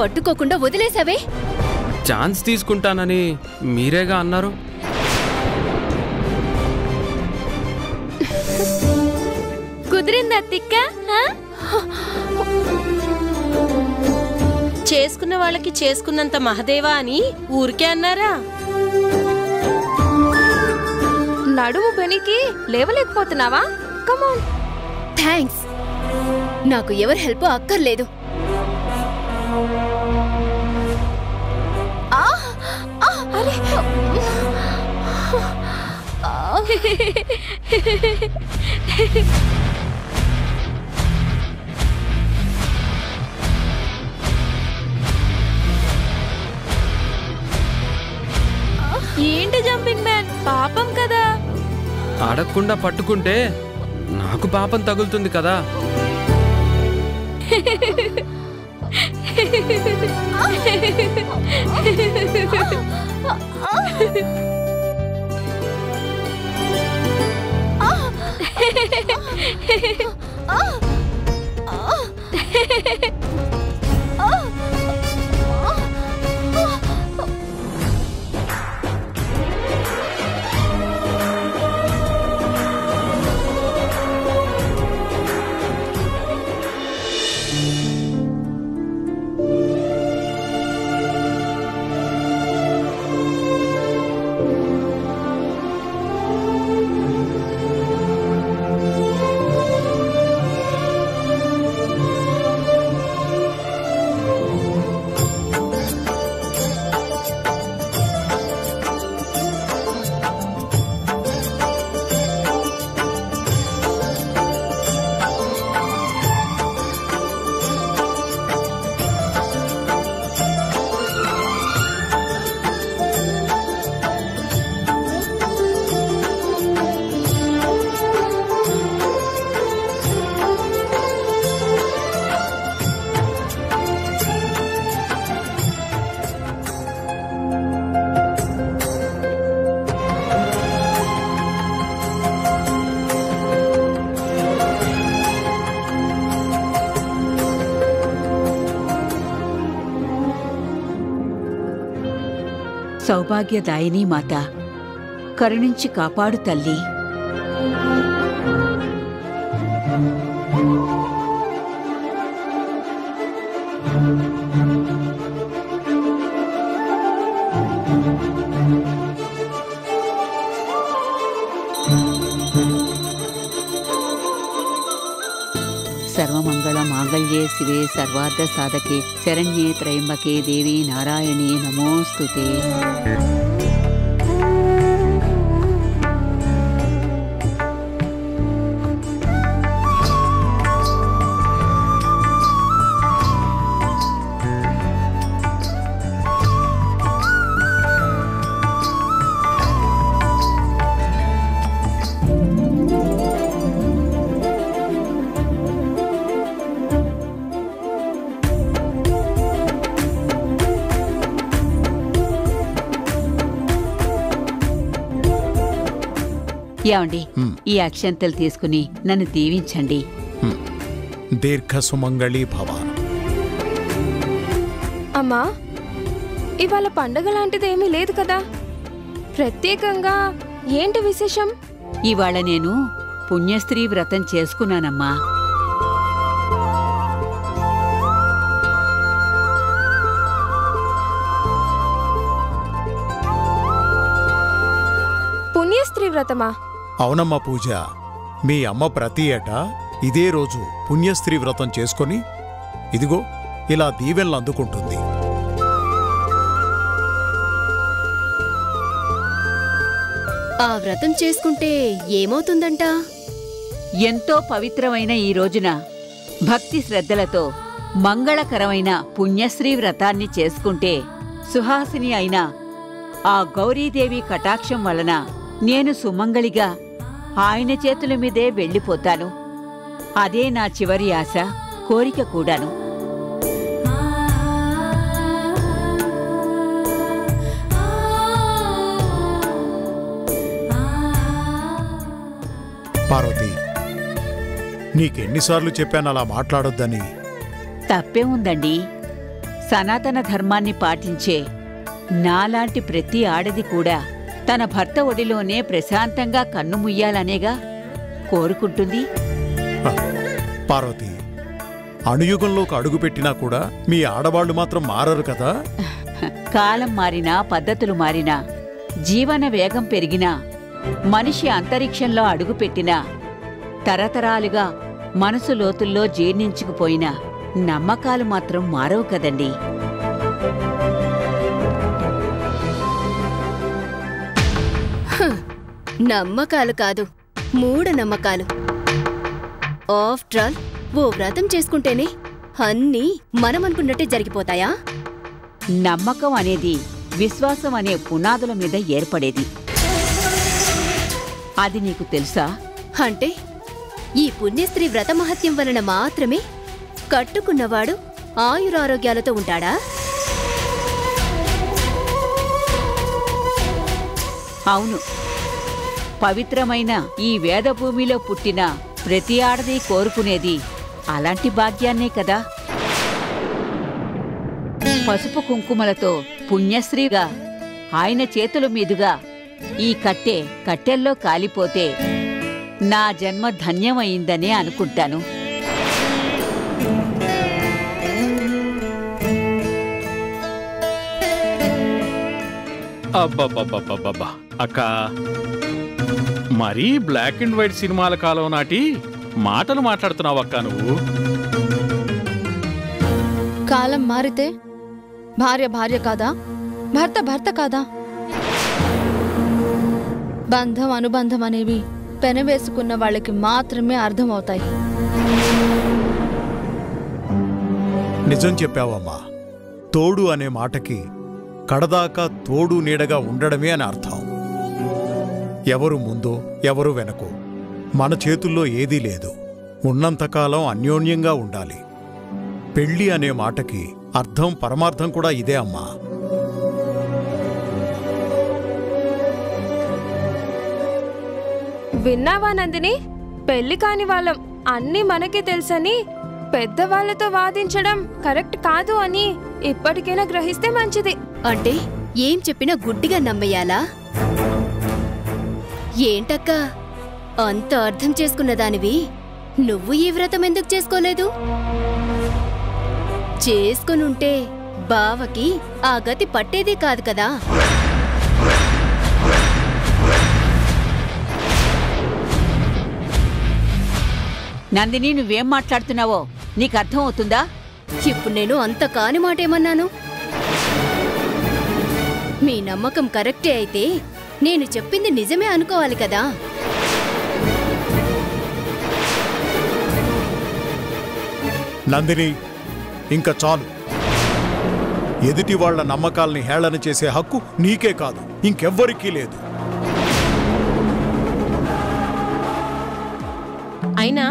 పట్టుకోకుండా వదిలేసావే? ఛాన్స్ తీసుకుంటానని మీరేగా అన్నారు. కుదిరిందా తిక్క? చేసుకున్న వాళ్ళకి చేసుకున్నంత మహదేవా అని ఊరికే అన్నారా? నడుము బెనికి లేవలేకపోతున్నావా? కమాన్. థ్యాంక్స్. నాకు ఎవరి హెల్ప్ అక్కర్లేదు. అరే ఏంటి జంపింగ్ మ్యాన్, పాపం కదా. అడగకుండా పట్టుకుంటే నాకు పాపం తగులుతుంది కదా. సౌభాగ్యదాయిని మాత, కరుణించి కాపాడు తల్లి. సర్వమంగళ మాంగళ్యే శివే సర్వార్థ సాధకే శరణ్యే త్రయంబకే దేవి నారాయణీ నమోస్తుతే. ఏమండి, ఈ అక్షంతలు తీసుకుని నన్ను దీవించండి. దీర్ఘ సుమంగళీ భవ. అమ్మా, ఇవాళ పండగ లాంటిదేమీ లేదు కదా, ప్రత్యేకంగా ఏంటి విశేషం? ఇవాళ నేను పుణ్యస్త్రీ వ్రతం చేసుకున్నానమ్మా. పుణ్యస్త్రీ వ్రతమా? అవునమ్మా పూజ. మీ అమ్మ ప్రతి ఏటా ఇదే రోజు పుణ్యస్త్రీ వ్రతం చేసుకొని ఇదిగో ఇలా దీవెనలు అందుకుంటుంది. ఆ వ్రతం చేసుకుంటే ఏమవుతుందంట? ఎంతో పవిత్రమైన ఈ రోజున భక్తి శ్రద్ధలతో మంగళకరమైన పుణ్యశ్రీ వ్రతాన్ని చేసుకుంటే సుహాసిని అయిన ఆ గౌరీదేవి కటాక్షం వలన నేను సుమంగళిగా ఆయన చేతుల మీదే వెళ్ళిపోతాను. అదే నా చివరి ఆశ, కోరిక కూడాను. పార్వతి, నీకెన్నిసార్లు చెప్పాను అలా మాట్లాడొద్దని? తప్పే ఉందండి. సనాతన ధర్మాన్ని పాటించే నాలాంటి ప్రతి ఆడది కూడా తన భర్త ఒడిలోనే ప్రశాంతంగా కన్నుముయ్యాలనేగా కోరుకుంటుంది. పార్వతి, అణుయుగంలోకి అడుగుపెట్టినా కూడా మీ ఆడవాళ్లు మాత్రం మారరు కదా. కాలం మారినా, పద్ధతులు మారినా, జీవన వేగం పెరిగినా, మనిషి అంతరిక్షంలో అడుగుపెట్టినా, తరతరాలుగా మనసు లోతుల్లో జీర్ణించుకుపోయిన నమ్మకాలు మాత్రం మారవు కదండి. నమ్మకాలు కాదు, మూఢనమ్మకాలు. ఆఫ్టర్ ఆల్ ఓ వ్రతం చేసుకుంటేనే అన్నీ మనమనుకున్నట్టే జరిగిపోతాయా? నమ్మకం అనేది విశ్వాసం అనే పునాదుల మీద ఏర్పడేది. అది నీకు తెలుసా? అంటే ఈ పుణ్యస్త్రీ వ్రత మహత్యం వలన మాత్రమే కట్టుకున్నవాడు ఆయురారోగ్యాలతో ఉంటాడా? అవును, పవిత్రమైన ఈ వేదభూమిలో పుట్టిన ప్రతి ఆడది కోరుకునేది అలాంటి భాగ్యాన్నే కదా. పసుపు కుంకుమలతో పుణ్యశ్రీగా ఆయన చేతుల మీదుగా ఈ కట్టెల్లో కాలిపోతే నా జన్మ ధన్యమైందనే అనుకుంటాను. అబ్బబ్బబ్బబ్బబ్బా అక్క, మరీ బ్లాక్ అండ్ వైట్ సినిమాల కాలం నాటి మాటలు మాట్లాడుతున్నావు అక్క నువ్వు. కాలం మారితే భార్య భార్య కాదా, భర్త భర్త కాదా? బంధం అనుబంధం అనేవి పెనవేసుకున్న వాళ్ళకి మాత్రమే అర్థమవుతాయి. నిజం చెప్పావమ్మా. తోడు అనే మాటకి కడదాకా తోడు నీడగా ఉండడమే అని అర్థం. ఎవరు ముందో ఎవరు వెనకో మన చేతుల్లో ఏదీ లేదు. ఉన్నంతకాలం అన్యోన్యంగా ఉండాలి. పెళ్ళి అనే మాటకి అర్థం పరమార్థం కూడా ఇదే అమ్మా. విన్నావా నందిని? పెళ్లి కాని వాళ్ళం అన్నీ మనకే తెలుసని పెద్దవాళ్లతో వాదించడం కరెక్ట్ కాదు అని ఇప్పటికైనా గ్రహిస్తే మంచిది. అంటే ఏం చెప్పినా గుడ్డిగా నమ్మేయాలా? ఏంటక్కా అంత అర్థం చేసుకున్నదానివి నువ్వు ఈ వ్రతం ఎందుకు చేసుకోలేదు? చేసుకునుంటే బావకి ఆ గతి పట్టేదే కాదు కదా. నందిని, నువ్వేం మాట్లాడుతున్నావో నీకు అర్థం అవుతుందా? ఇప్పుడు నేను అంత కాని మాటేమన్నాను? మీ నమ్మకం కరెక్టే అయితే నేను చెప్పింది నిజమే అనుకోవాలి కదా. నందిని, ఇంకా చాలు. ఎదుటి వాళ్ల నమ్మకాల్ని హేళన చేసే హక్కు నీకే కాదు, ఇంకెవ్వరికీ లేదు. అయినా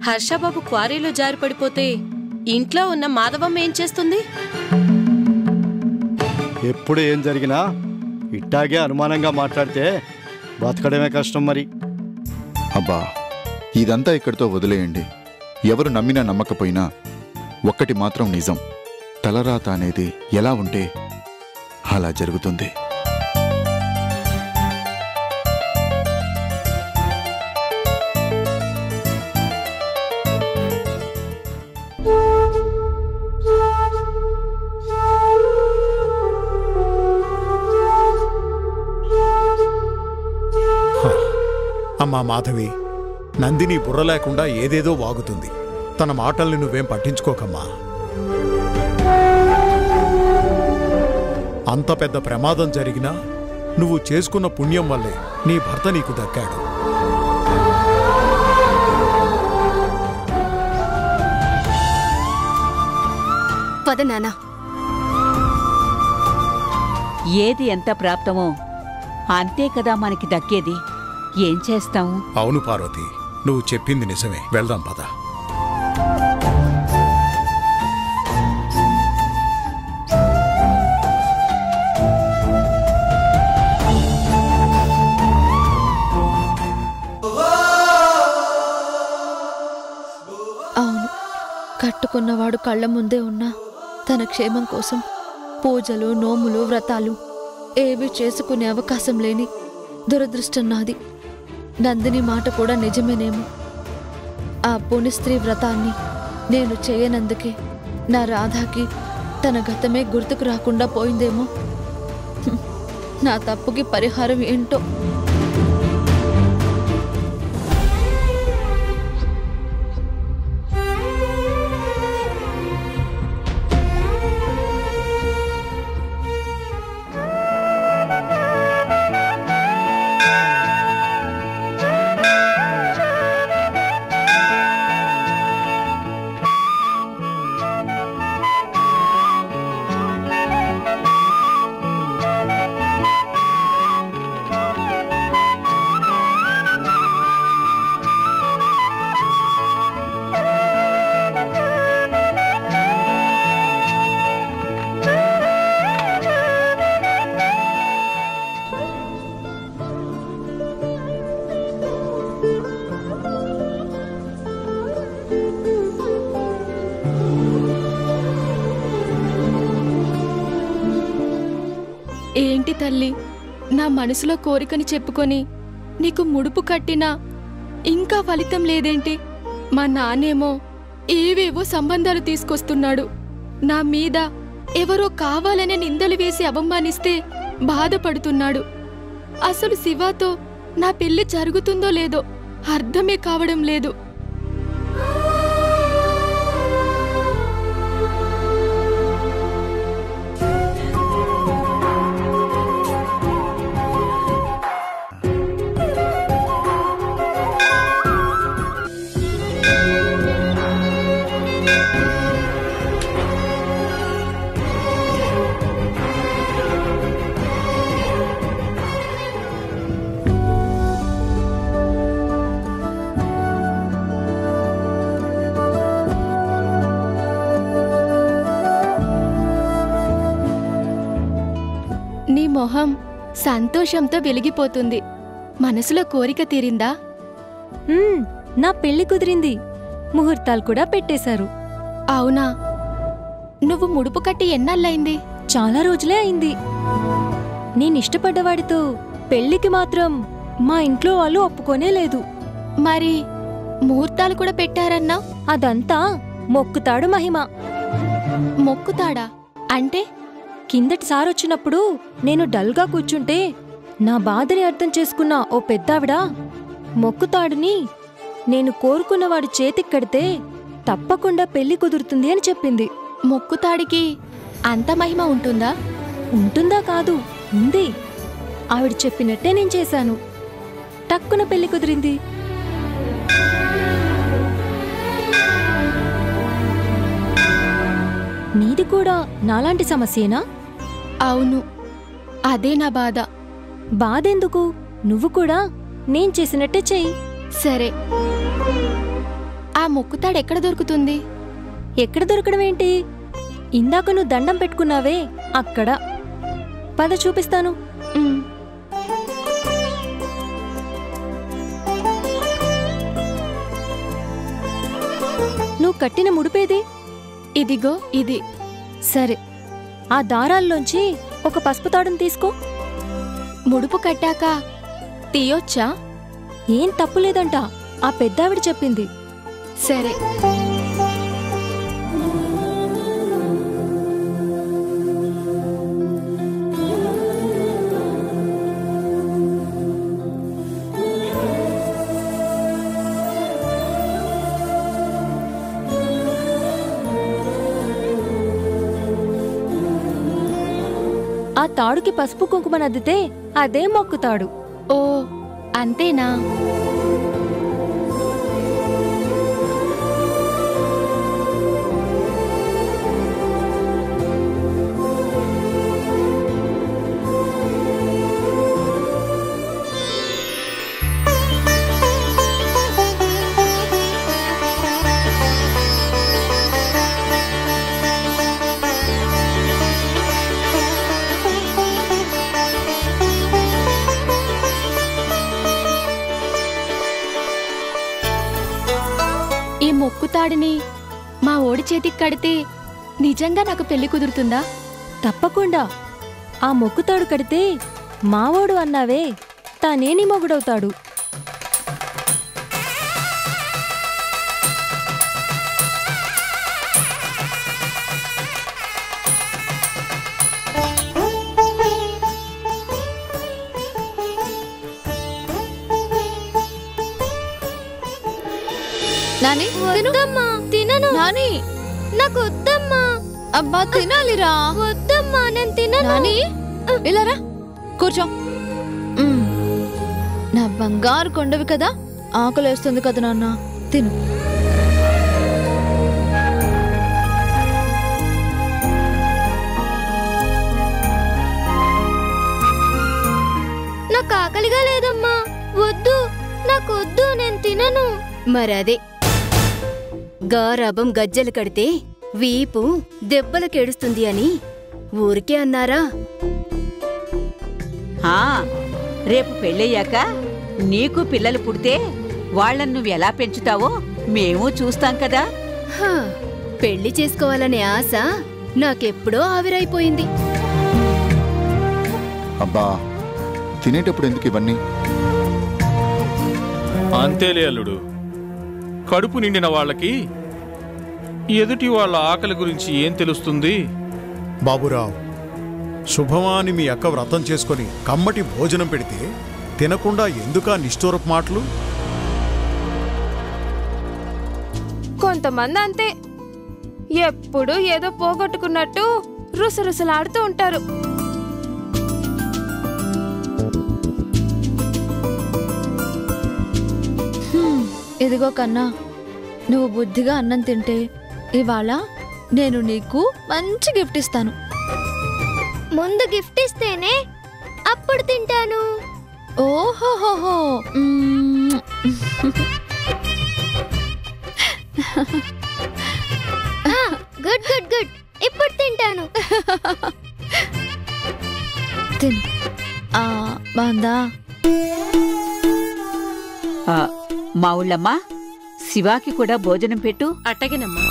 హర్షబాబు క్వారీలో జారిపడిపోతే ఇంట్లో ఉన్న మాధవమ్మ ఏం చేస్తుంది? ఎప్పుడు ఏం జరిగినా ఇట్టాగే అనుమానంగా మాట్లాడితే బతకడమే కష్టం మరి. అబ్బా, ఇదంతా ఇక్కడితో వదిలేయండి. ఎవరు నమ్మినా నమ్మకపోయినా ఒక్కటి మాత్రం నిజం, తలరాత అనేది ఎలా ఉంటే అలా జరుగుతుంది. అమ్మా మాధవి, నందిని బుర్ర లేకుండా ఏదేదో వాగుతుంది. తన మాటల్ని నువ్వేం పట్టించుకోకమ్మా. అంత పెద్ద ప్రమాదం జరిగినా నువ్వు చేసుకున్న పుణ్యం వల్లే నీ భర్త నీకు దక్కాడు. పద నానా. ఏది ఎంత ప్రాప్తమో అంతే కదా మనకి దక్కేది. ఏం చేస్తాము? అవును పార్వతి, నువ్వు చెప్పింది నిజమే. వెళ్దాం పద. అవును, కట్టుకున్నవాడు కళ్ళ ముందే ఉన్నా తన క్షేమం కోసం పూజలు, నోములు, వ్రతాలు ఏవి చేసుకునే అవకాశం లేని దురదృష్టం నాది. నందిని మాట కూడా నిజమేనేమో. ఆ పుణ్యస్త్రీ వ్రతాన్ని నేను చేయనందుకే నా రాధాకి తన గతమే గుర్తుకు రాకుండా పోయిందేమో. నా తప్పుకి పరిహారం ఏంటో. ఏంటి తల్లి, నా మనసులో కోరికని చెప్పుకొని నీకు ముడుపు కట్టినా ఇంకా ఫలితం లేదేంటి? మా నాన్నేమో ఏవేవో సంబంధాలు తీసుకొస్తున్నాడు. నా మీద ఎవరో కావాలనే నిందలు వేసి అవమానిస్తే బాధపడుతున్నాడు. అసలు శివతో నా పెళ్లి జరుగుతుందో లేదో అర్థమే కావడం లేదు. నీ మొహం సంతోషంతో వెలిగిపోతుంది. మనసులో కోరిక తీరిందా? నా పెళ్లి కుదిరింది. ముహూర్తాలు కూడా పెట్టేశారు. అవునా? నువ్వు ముడుపు కట్టి ఎన్నాళ్ళైంది? చాలా రోజులే అయింది. నేనిష్టపడ్డవాడితో పెళ్లికి మాత్రం మా ఇంట్లో వాళ్ళు ఒప్పుకోనే లేదు. మరి ముహూర్తాలు కూడా పెట్టారన్నా? అదంతా మొక్కుతాడు మహిమ. మొక్కుతాడా అంటే? కిందటిసారొచ్చినప్పుడు నేను డల్గా కూర్చుంటే నా బాధని అర్థం చేసుకున్న ఓ పెద్దావిడ మొక్కుతాడుని నేను కోరుకున్నవాడి చేతిక్కడితే తప్పకుండా పెళ్లి కుదురుతుంది అని చెప్పింది. మొక్కుతాడికి అంత మహిమ ఉంటుందా? ఉంటుందా కాదు, ఉంది. ఆవిడ చెప్పినట్టే నేను చేశాను. టక్కున పెళ్లి కుదిరింది. నీది కూడా నాలాంటి సమస్యేనా? అవును, అదే నా బాధ. బాధెందుకు? నువ్వు కూడా నేను చేసినట్టే చెయ్యి. సరే, ఆ మొక్కుతాడెక్కడ దొరుకుతుంది? ఎక్కడ దొరకడమేంటి? ఇందాక నువ్వు దండం పెట్టుకున్నావే అక్కడ. పద చూపిస్తాను. నువ్వు కట్టిన ముడిపేది? ఇదిగో ఇది. సరే, ఆ దారాల్లోంచి ఒక పసుపు తాడును తీసుకో. ముడుపు కట్టాక తీయొచ్చా? ఏం తప్పులేదంట, ఆ పెద్దావిడ చెప్పింది. సరే. ఆ తాడుకి పసుపు కుంకుమ నద్దితే అదే మొక్కుతాడు. ఓ, అంతేనా? మొక్కుతాడిని మా ఓడి చేతికి కడితే నిజంగా నాకు పెళ్లి కుదురుతుందా? తప్పకుండా. ఆ మొక్కుతాడు కడితే మావోడు అన్నావే, తానేని మొగుడవుతాడు. నాని వద్దమ్మా, తినను. నాని నాకు వద్దమ్మా. అబ్బా తినాలిరా. వద్దమ్మా, నేను తినను. నాని ఇలా రా, కూర్చో. నా బంగారు కొండవి కదా, ఆకలేస్తుంది కదా నాన్న, తిను. నాకు ఆకలిగా లేదమ్మా, వద్దు, నాకు వద్దు, నేను తినను. మరదే గారాబం గజ్జలు కడితే వీపు దెబ్బలకేడుస్తుంది అని ఊరికే అన్నారా? రేపు పెళ్ళయ్యాక నీకు పిల్లలు పుడితే వాళ్ళను నువ్వెలా పెంచుతావో మేము చూస్తాం కదా. పెళ్లి చేసుకోవాలనే ఆశ నాకెప్పుడో ఆవిరైపోయింది. అబ్బా, తినేటప్పుడు ఎందుకు ఇవన్నీ? అంతేలే అల్లుడు, కడుపు నిండిన వాళ్ళకి ఎదుటి వాళ్ళ ఆకలి గురించి ఏం తెలుస్తుంది? బాబురావు, శుభమాని మీ అక్క వ్రతం చేసుకొని కమ్మటి భోజనం పెడితే తినకుండా ఎందుకా నిష్ఠూరపు మాటలు? కొంతమంది అంతే, ఎప్పుడు ఏదో పోగొట్టుకున్నట్టు రుసరుసలాడుతూ ఉంటారు. ఇదిగో కన్నా, నువ్వు బుద్ధిగా అన్నం తింటే ఇవాళ నేను నీకు మంచి గిఫ్ట్ ఇస్తాను. ముందు గిఫ్ట్ ఇస్తేనే అప్పుడు తింటాను. ఓహోహోహో. గుడ్ గుడ్ గుడ్, ఇప్పుడు తింటాను. తిను. బాందా. మా ఊళ్ళమ్మా, శివాకి కూడా భోజనం పెట్టు. అట్టగేనమ్మా.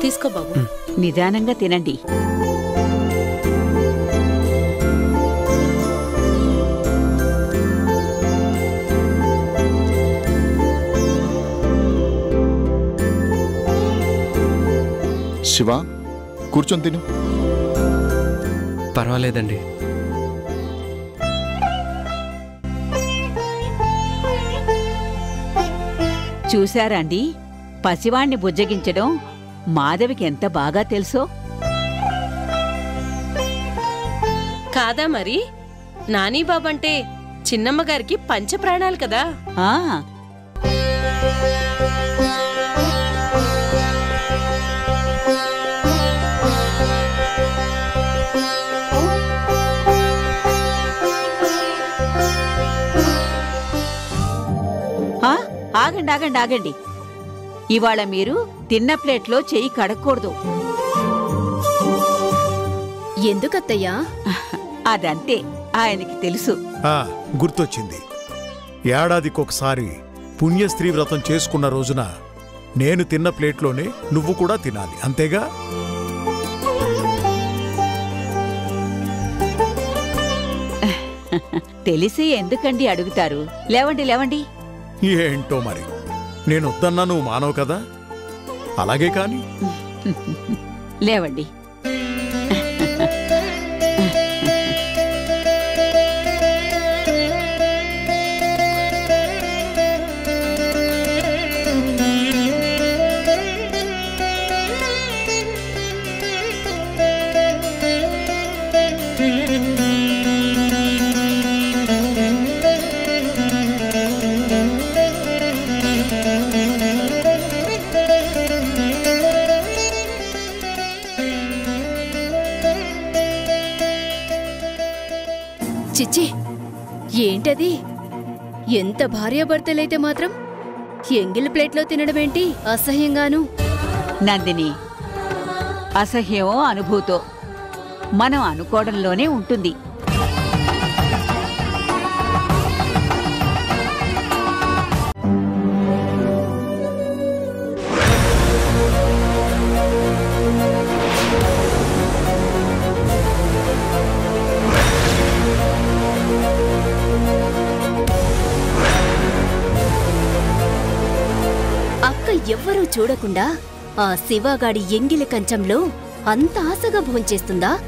తీసుకో బాబు. నిదానంగా తినండి. శివ, కూర్చొని తిను. పర్వాలేదండి. చూశారా అండి, పసివాణ్ణి బుజ్జగించడం మాధవికి ఎంత బాగా తెలుసో. కాదా మరి? నానీ బాబంటే చిన్నమ్మగారికి పంచప్రాణాలు కదా. ఆగండి ఆగండి ఆగండి, ఇవాళ మీరు తిన్న ప్లేట్లో చెయ్యి కడగకూడదు. ఎందుకత్తయ్యా? అదంతే, ఆయనకి తెలుసు. గుర్తొచ్చింది. ఏడాదికొకసారి పుణ్యస్త్రీ వ్రతం చేసుకున్న రోజున నేను తిన్న ప్లేట్లోనే నువ్వు కూడా తినాలి, అంతేగా? తెలిసి ఎందుకండి అడుగుతారు? లేవండి లేవండి. ఏంటో మరి, నేను వద్దన్నా నువ్వు మానవు కదా, అలాగే కాని. లేవండి. చిచ్చి, ఏంటది? ఎంత భార్యాభర్తలైతే మాత్రం ఎంగిల్ ప్లేట్లో తినడమేంటి అసహ్యంగాను? నందిని, అసహ్యమో అనుభూతో మనం అనుకోవడంలోనే ఉంటుంది. అక్క ఎవ్వరూ చూడకుండా ఆ శివగాడి ఎంగిలి కంచంలో అంత ఆశగా భోంచేస్తుందా?